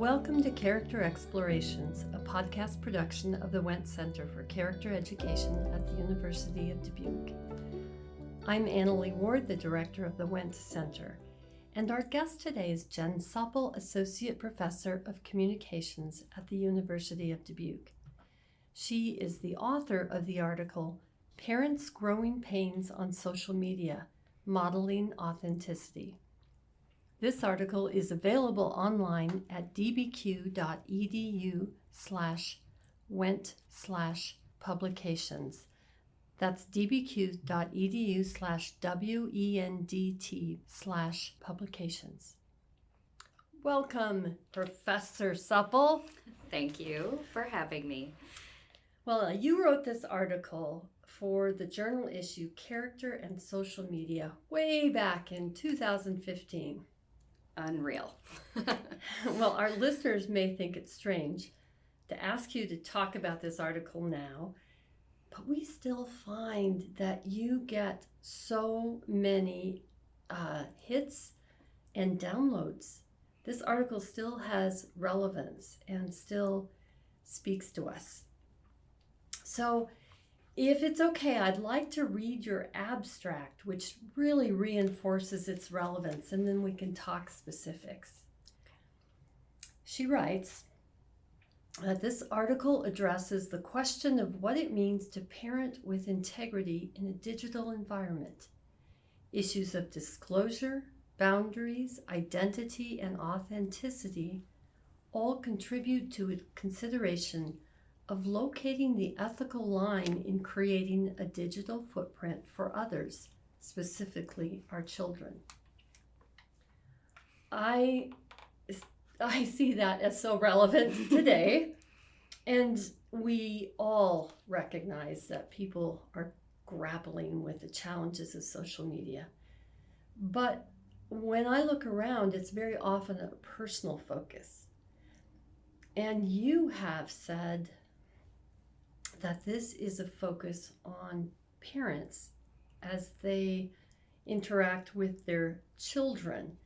Welcome to Character Explorations, a podcast production of the Wendt Center for Character Education at the University of Dubuque. I'm Annalee Ward, the director of the Wendt Center, and our guest today is Jenn Supple, Associate Professor of Communications at the University of Dubuque. She is the author of the article, Parents' Growing Pains on Social Media, Modeling Authenticity. This article is available online at dbq.edu/wendt/publications. That's dbq.edu/wendt/publications. Welcome, Professor Supple. Thank you for having me. Well, you wrote this article for the journal issue Character and Social Media way back in 2015. Unreal. Well, our listeners may think it's strange to ask you to talk about this article now, but we still find that you get so many hits and downloads. This article still has relevance and still speaks to us. So if it's okay, I'd like to read your abstract, which really reinforces its relevance, and then we can talk specifics. She writes that this article addresses the question of what it means to parent with integrity in a digital environment. Issues of disclosure, boundaries, identity, and authenticity all contribute to a consideration of locating the ethical line in creating a digital footprint for others, specifically our children. I see that as so relevant today, and we all recognize that people are grappling with the challenges of social media. But when I look around, it's very often a personal focus. And you have said that this is a focus on parents as they interact with their children.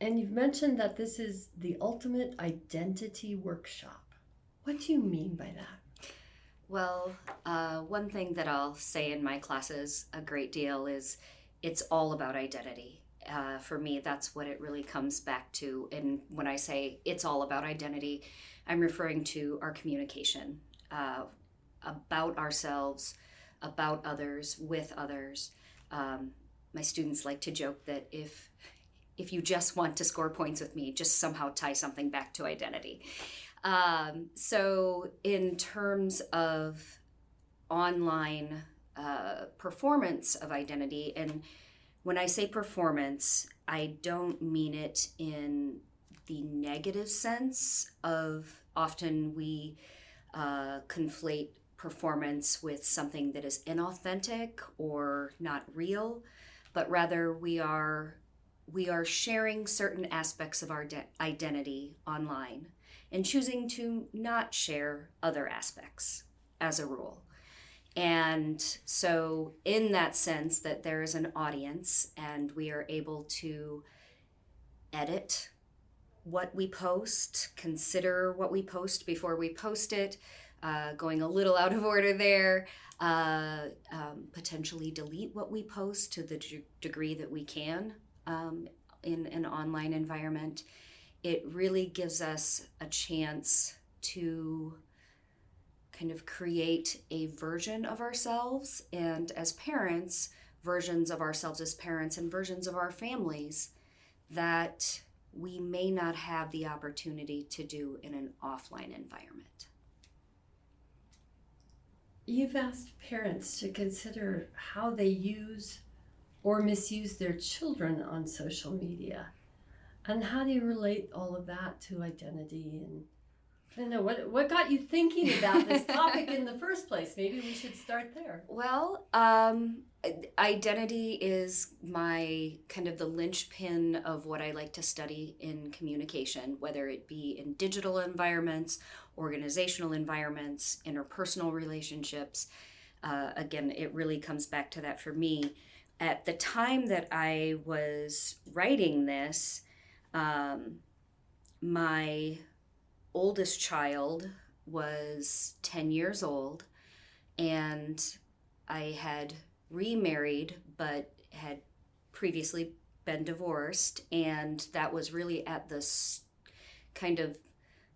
And you've mentioned that this is the ultimate identity workshop. What do you mean by that? Well, one thing that I'll say in my classes a great deal is it's all about identity. For me, that's what it really comes back to. And when I say it's all about identity, I'm referring to our communication about ourselves, about others, with others. My students like to joke that if you just want to score points with me, just somehow tie something back to identity. So in terms of online performance of identity, and when I say performance, I don't mean it in the negative sense of often we conflate performance with something that is inauthentic or not real, but rather we are sharing certain aspects of our identity online and choosing to not share other aspects as a rule. And so in that sense that there is an audience and we are able to edit what we post, consider what we post before we post it, going a little out of order there, potentially delete what we post to the degree that we can in an online environment. It really gives us a chance to kind of create a version of ourselves, and as parents, versions of ourselves as parents and versions of our families that we may not have the opportunity to do in an offline environment. You've asked parents to consider how they use or misuse their children on social media. And how do you relate all of that to identity? And I don't know, what got you thinking about this topic in the first place? Maybe we should start there. Well, identity is my kind of the linchpin of what I like to study in communication, whether it be in digital environments, organizational environments, interpersonal relationships. Again, it really comes back to that for me. At the time that I was writing this, my oldest child was 10 years old, and I had remarried but had previously been divorced, and that was really at kind of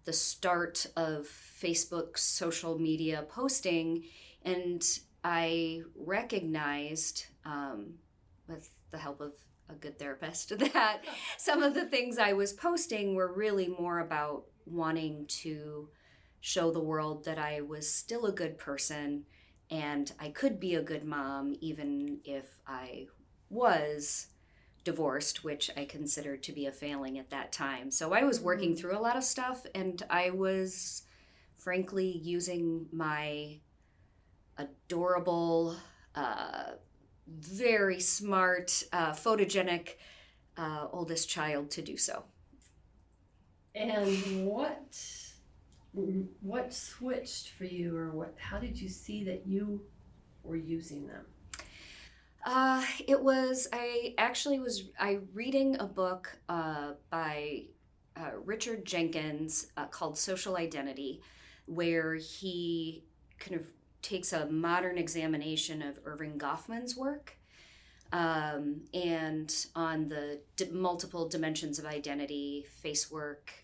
the start of Facebook social media posting, and I recognized, with the help of a good therapist, that some of the things I was posting were really more about wanting to show the world that I was still a good person and I could be a good mom even if I was divorced, which I considered to be a failing at that time. So I was working through a lot of stuff, and I was frankly using my adorable, very smart, photogenic oldest child to do so. And what switched for you, or how did you see that you were using them? I reading a book by Richard Jenkins called Social Identity, where he kind of takes a modern examination of Irving Goffman's work, and on the multiple dimensions of identity, face work,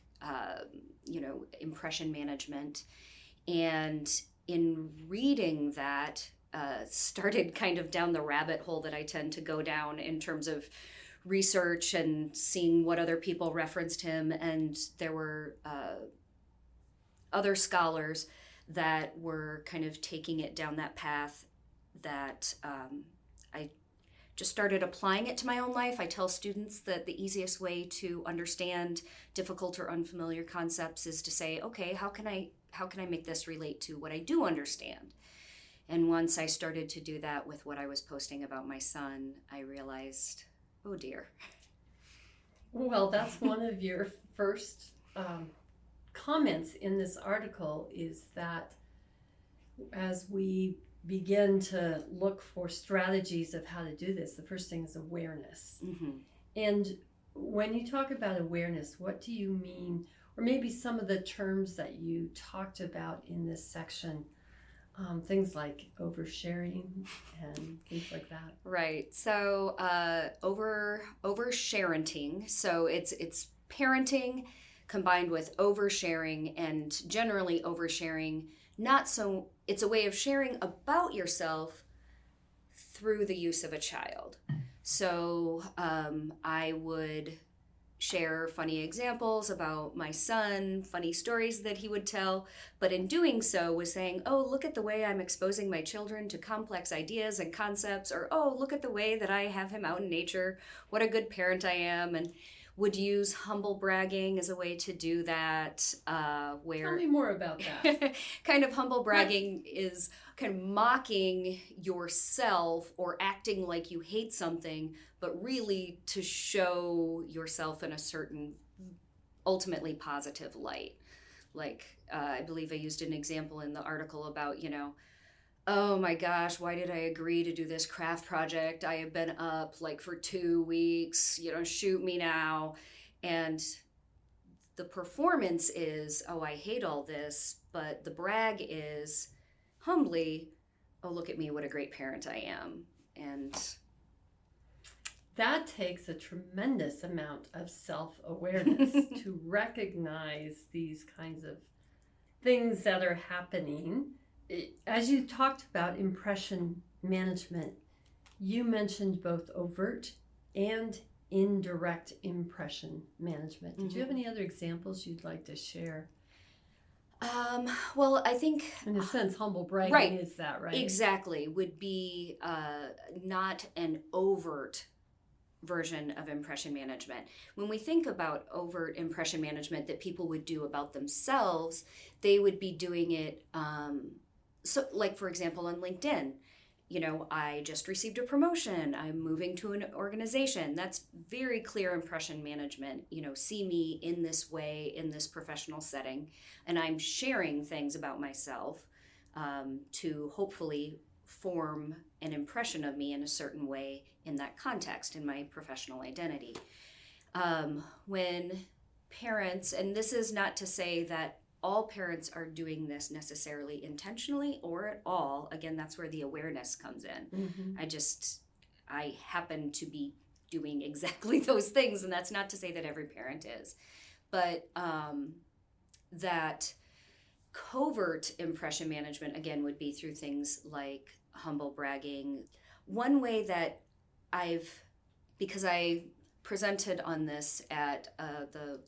impression management. And in reading that, started kind of down the rabbit hole that I tend to go down in terms of research and seeing what other people referenced him. And there were other scholars that were kind of taking it down that path that I just started applying it to my own life. I tell students that the easiest way to understand difficult or unfamiliar concepts is to say, okay, how can I make this relate to what I do understand? And once I started to do that with what I was posting about my son, I realized, oh dear. Well, that's one of your first comments in this article, is that as we begin to look for strategies of how to do this, the first thing is awareness. Mm-hmm. And when you talk about awareness, what do you mean, or maybe some of the terms that you talked about in this section? Things like oversharing and things like that. Right. So oversharenting. So it's parenting combined with oversharing, and generally oversharing. It's a way of sharing about yourself through the use of a child. So I would share funny examples about my son, funny stories that he would tell, but in doing so was saying, oh, look at the way I'm exposing my children to complex ideas and concepts, or oh, look at the way that I have him out in nature, what a good parent I am, and would use humble bragging as a way to do that. Tell me more about that. Kind of humble bragging is kind of mocking yourself or acting like you hate something, but really to show yourself in a certain ultimately positive light. Like, I believe I used an example in the article about, oh my gosh, why did I agree to do this craft project? I have been up like for 2 weeks, shoot me now. And the performance is, oh, I hate all this, but the brag is humbly, oh, look at me, what a great parent I am. And that takes a tremendous amount of self-awareness to recognize these kinds of things that are happening. As you talked about impression management, you mentioned both overt and indirect impression management. Did you have any other examples you'd like to share? Well, I think in a sense, humble bragging is that, right? Exactly. Would be not an overt version of impression management. When we think about overt impression management that people would do about themselves, they would be doing it, so like for example on LinkedIn, I just received a promotion, I'm moving to an organization. That's very clear impression management. See me in this way, in this professional setting, and I'm sharing things about myself to hopefully form an impression of me in a certain way in that context, in my professional identity. When parents, and this is not to say that all parents are doing this necessarily intentionally or at all. Again, that's where the awareness comes in. I happen to be doing exactly those things, and that's not to say that every parent is. But that covert impression management, again, would be through things like humble bragging. One way that because I presented on this at the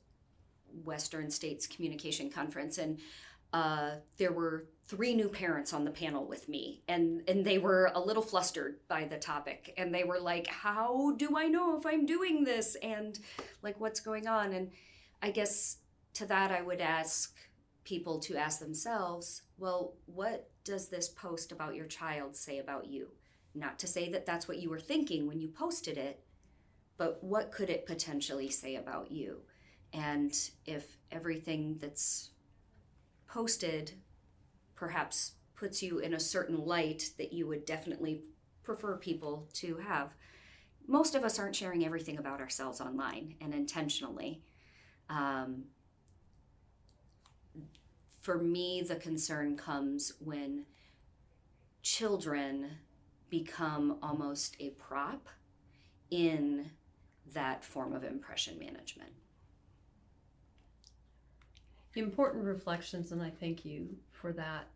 Western States Communication Conference, and there were 3 new parents on the panel with me, and they were a little flustered by the topic, and they were like, how do I know if I'm doing this, and like, what's going on? And I guess to that I would ask people to ask themselves, well, what does this post about your child say about you? Not to say that that's what you were thinking when you posted it, but what could it potentially say about you? And if everything that's posted perhaps puts you in a certain light that you would definitely prefer people to have. Most of us aren't sharing everything about ourselves online and intentionally. For me, the concern comes when children become almost a prop in that form of impression management. Important reflections, and I thank you for that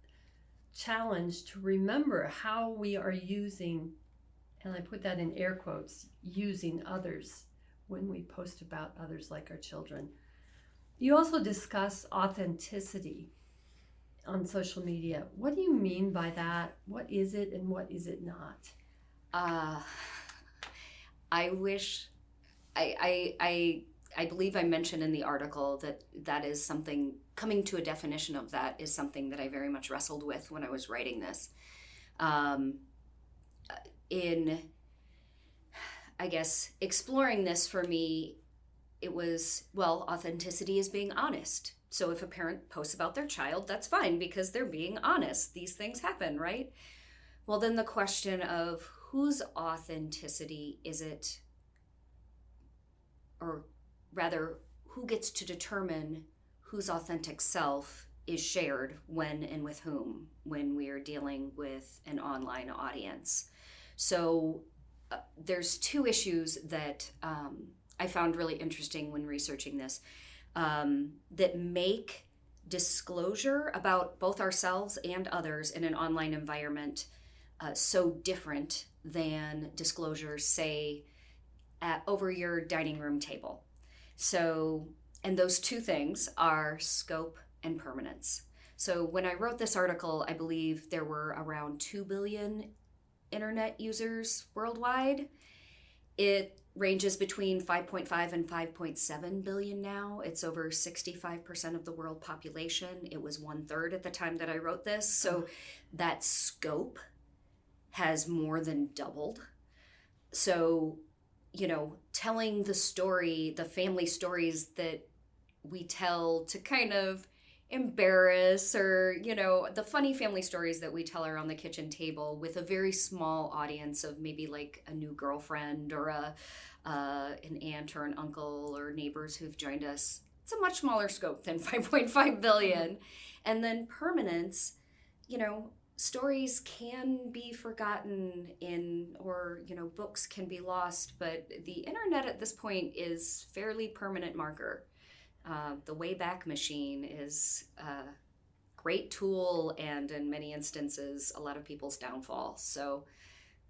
challenge to remember how we are using, and I put that in air quotes, using others when we post about others like our children. You also discuss authenticity on social media. What do you mean by that? What is it and what is it not? I wish, I believe I mentioned in the article that is something, coming to a definition of that is something that I very much wrestled with when I was writing this. In, I guess, exploring this for me, it was, well, authenticity is being honest. So if a parent posts about their child, that's fine because they're being honest. These things happen, right? Well, then the question of whose authenticity is it, or rather, who gets to determine whose authentic self is shared when and with whom when we are dealing with an online audience. So there's 2 issues that I found really interesting when researching this, that make disclosure about both ourselves and others in an online environment so different than disclosure, say, over your dining room table. So, and those 2 things are scope and permanence. So when I wrote this article, I believe there were around 2 billion internet users worldwide. It ranges between 5.5 and 5.7 billion now. It's over 65% of the world population. It was 1/3 at the time that I wrote this. So that scope has more than doubled. So, telling the story, the family stories that we tell to kind of embarrass, or, the funny family stories that we tell around the kitchen table with a very small audience of maybe like a new girlfriend or an aunt or an uncle or neighbors who've joined us. It's a much smaller scope than 5.5 billion. And then permanence, stories can be forgotten or books can be lost, but the internet at this point is fairly permanent marker. The Wayback Machine is a great tool, and in many instances, a lot of people's downfall. So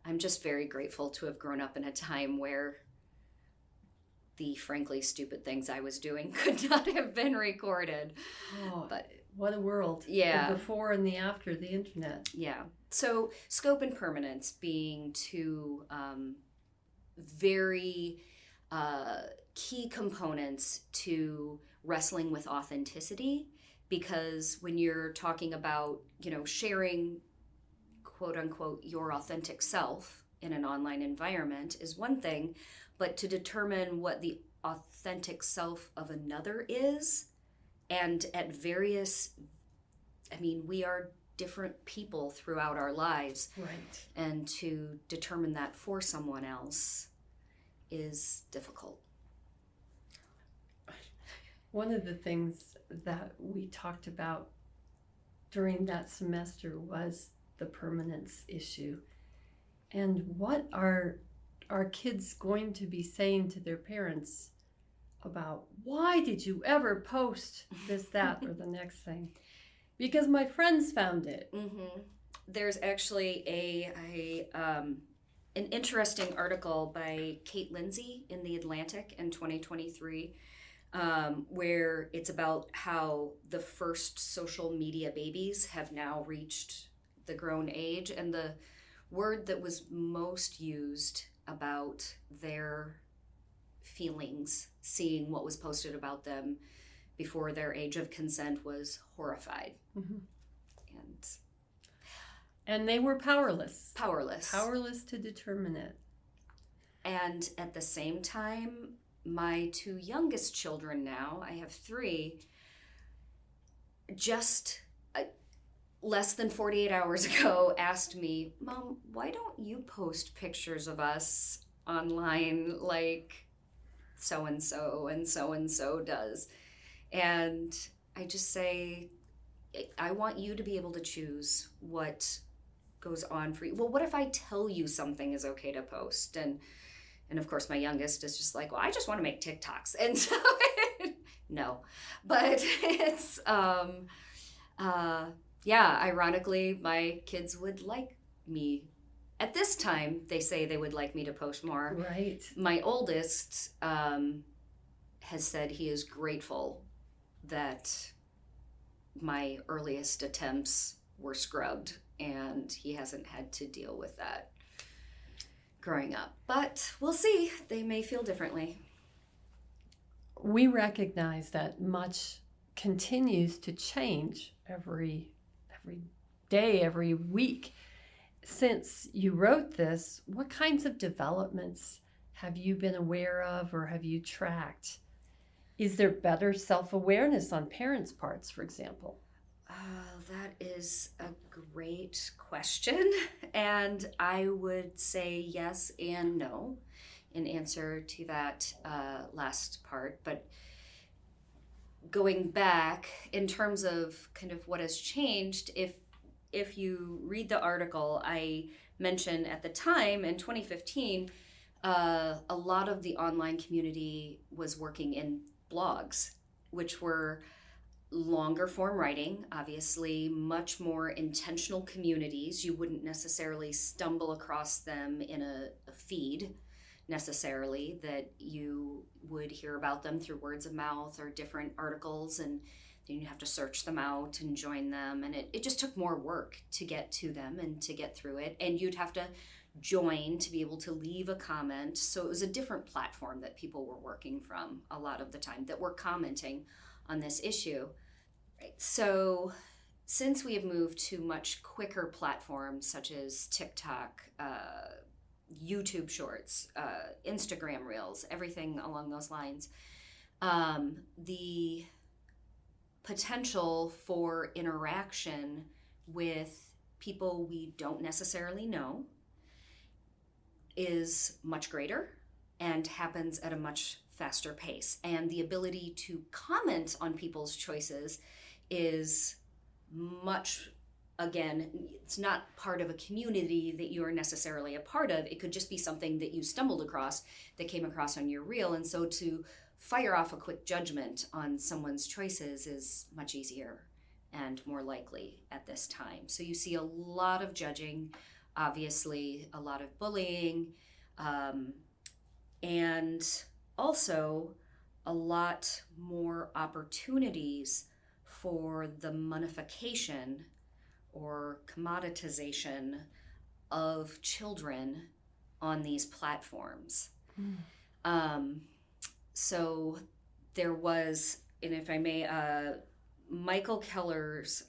I'm just very grateful to have grown up in a time where the frankly stupid things I was doing could not have been recorded. Oh, but what a world. Yeah. The before and the after the internet. Yeah. So scope and permanence being 2 very key components to wrestling with authenticity, because when you're talking about, sharing, quote unquote, your authentic self in an online environment is one thing, but to determine what the authentic self of another is, and at various, we are different people throughout our lives. Right. And to determine that for someone else is difficult. One of the things that we talked about during that semester was the permanence issue. And what are our kids going to be saying to their parents about, why did you ever post this, that, or the next thing? Because my friends found it. Mm-hmm. There's actually an interesting article by Kate Lindsay in The Atlantic in 2023, where it's about how the first social media babies have now reached the grown age, and the word that was most used about their feelings seeing what was posted about them before their age of consent was horrified. Mm-hmm. And And they were powerless. Powerless. Powerless to determine it. And at the same time, my two youngest children now, I have three, just less than 48 hours ago asked me, Mom, why don't you post pictures of us online like so-and-so and so-and-so does? And I just say, I want you to be able to choose what goes on for you. Well, what if I tell you something is okay to post? And of course, my youngest is just like, well, I just want to make TikToks. And so, no. But it's, yeah, ironically, my kids would like me. At this time, they say they would like me to post more. Right. My oldest has said he is grateful that my earliest attempts were scrubbed, and he hasn't had to deal with that growing up. But we'll see. They may feel differently. We recognize that much continues to change every day, every week. Since you wrote this, what kinds of developments have you been aware of or have you tracked? Is there better self-awareness on parents' parts, for example? That is a great question. And I would say yes and no in answer to that last part. But going back in terms of kind of what has changed, if you read the article, I mentioned at the time in 2015, a lot of the online community was working in blogs, which were longer form writing, obviously much more intentional communities. You wouldn't necessarily stumble across them in a feed necessarily, that you would hear about them through words of mouth or different articles, and then you have to search them out and join them, and it just took more work to get to them and to get through it, and you'd have to join to be able to leave a comment. So it was a different platform that people were working from a lot of the time that were commenting on this issue. Right. So since we have moved to much quicker platforms such as TikTok, YouTube Shorts, Instagram Reels, everything along those lines, the potential for interaction with people we don't necessarily know is much greater and happens at a much faster pace. And the ability to comment on people's choices is much, again, it's not part of a community that you are necessarily a part of. It could just be something that you stumbled across, that came across on your reel. And so to fire off a quick judgment on someone's choices is much easier and more likely at this time. So you see a lot of judging, obviously a lot of bullying, and also a lot more opportunities for the monification or commoditization of children on these platforms. So there was, and if I may, Michael Keller's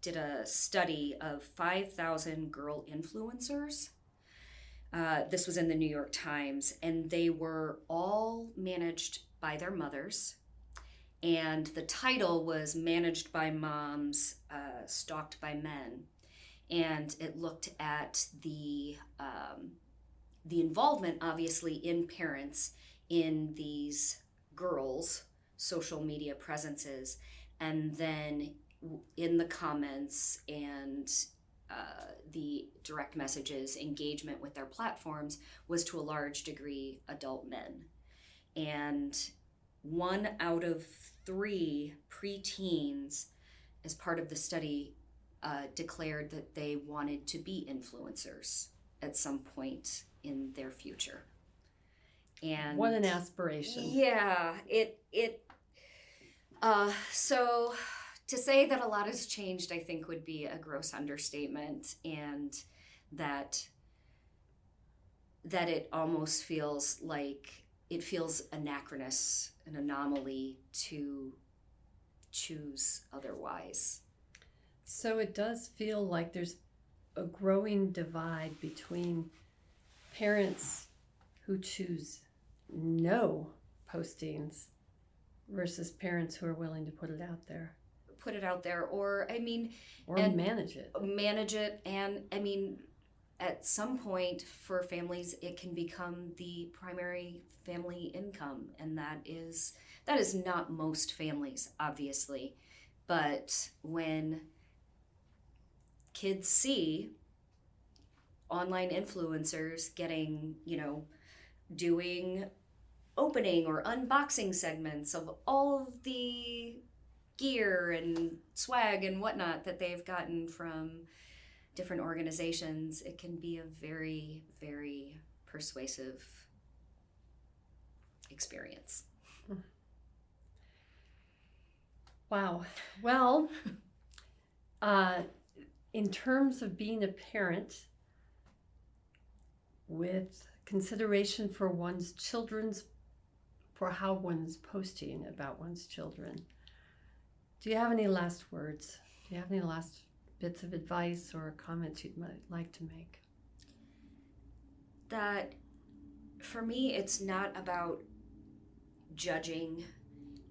did a study of 5,000 girl influencers. This was in the New York Times, and they were all managed by their mothers. And the title was Managed by Moms, Stalked by Men. And it looked at the involvement, obviously, in parents in these girls' social media presences, and then in the comments and the direct messages, engagement with their platforms was to a large degree adult men. And 1 out of 3 preteens, as part of the study, declared that they wanted to be influencers at some point in their future. And what an aspiration. Yeah, so to say that a lot has changed, I think, would be a gross understatement, and that it almost feels like it feels anachronous, an anomaly to choose otherwise. So it does feel like there's a growing divide between parents who choose no postings versus parents who are willing to put it out there. Or manage it. And I mean, at some point for families, it can become the primary family income, and that is not most families, obviously. But when kids see online influencers getting, doing opening or unboxing segments of all of the gear and swag and whatnot that they've gotten from different organizations, it can be a very, very persuasive experience. Wow. Well, in terms of being a parent, with consideration for how one's posting about one's children, do you have any last words? Do you have any last bits of advice or comments you'd like to make? That for me, it's not about judging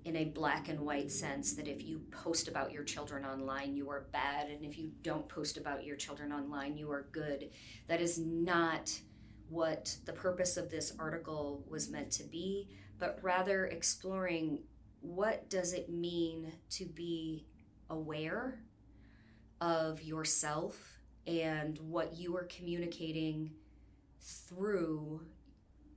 in a black and white sense, that if you post about your children online, you are bad, and if you don't post about your children online, you are good. That is not what the purpose of this article was meant to be, but rather exploring what does it mean to be aware of yourself and what you are communicating through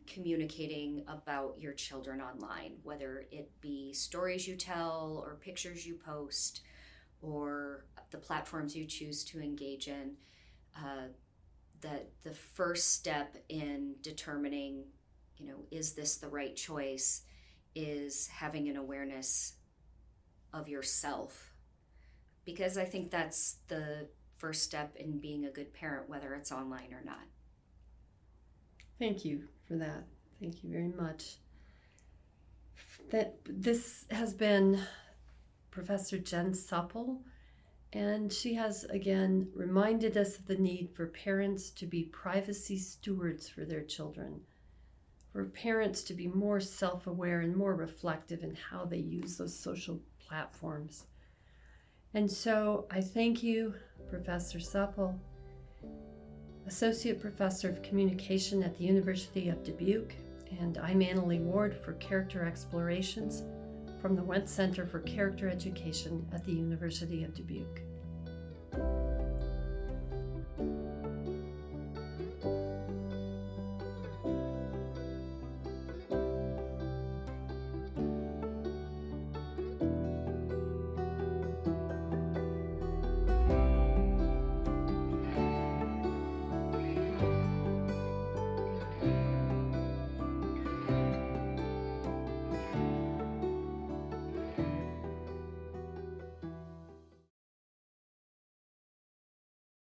communicating about your children online, whether it be stories you tell or pictures you post or the platforms you choose to engage in. That the first step in determining, is this the right choice, is having an awareness of yourself, because I think that's the first step in being a good parent, whether it's online or not. Thank you for that. Thank you very much. This has been Professor Jenn Supple, and she has again reminded us of the need for parents to be privacy stewards for their children, for parents to be more self-aware and more reflective in how they use those social platforms. And so I thank you, Professor Supple, Associate Professor of Communication at the University of Dubuque, and I'm Annalee Ward for Character Explorations from the Wendt Center for Character Education at the University of Dubuque.